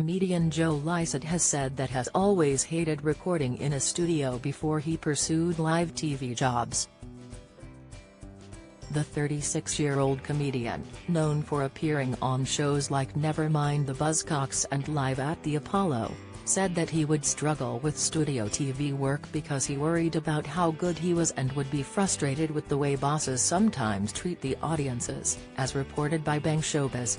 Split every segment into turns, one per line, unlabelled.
Comedian Joe Lycett has said that has always hated recording in a studio before he pursued live TV jobs. The 36-year-old comedian, known for appearing on shows like Nevermind the Buzzcocks and Live at the Apollo, said that he would struggle with studio TV work because he worried about how good he was and would be frustrated with the way bosses sometimes treat the audiences, as reported by Bang Showbiz.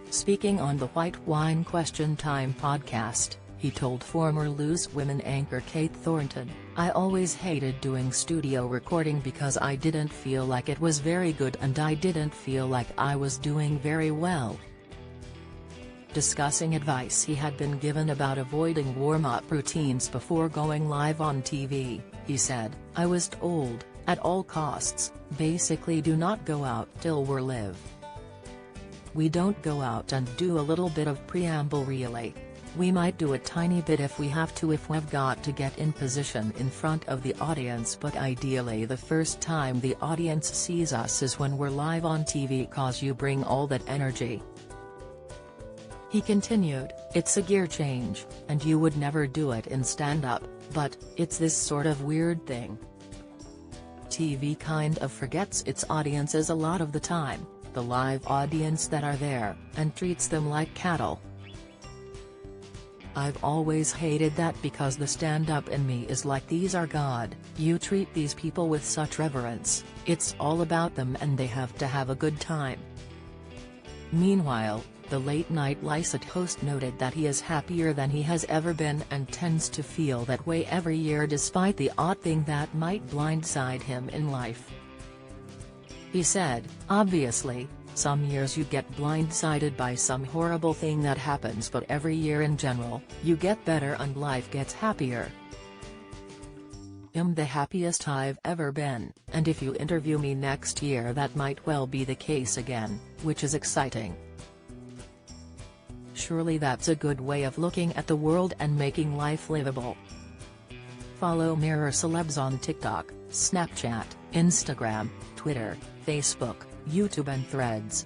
Speaking on the White Wine Question Time podcast, he told former Loose Women anchor Kate Thornton, "I always hated doing studio recording because I didn't feel like it was very good and I didn't feel like I was doing very well." Discussing advice he had been given about avoiding warm-up routines before going live on TV, he said, "I was told, at all costs, basically do not go out till we're live. We don't go out and do a little bit of preamble really. We might do a tiny bit if we have to if we've got to get in position in front of the audience, but ideally the first time the audience sees us is when we're live on TV cause you bring all that energy." He continued, "It's a gear change, and you would never do it in stand-up, but, it's this sort of weird thing. TV kind of forgets its audiences a lot of the time, the live audience that are there, and treats them like cattle. I've always hated that because the stand-up in me is like these are God, you treat these people with such reverence, it's all about them and they have to have a good time." Meanwhile, the late-night Lycett host noted that he is happier than he has ever been and tends to feel that way every year despite the odd thing that might blindside him in life. He said, "Obviously, some years you get blindsided by some horrible thing that happens, but every year in general, you get better and life gets happier. I'm the happiest I've ever been, and if you interview me next year that might well be the case again, which is exciting. Surely that's a good way of looking at the world and making life livable." Follow Mirror Celebs on TikTok, Snapchat, Instagram, Twitter, Facebook, YouTube and Threads.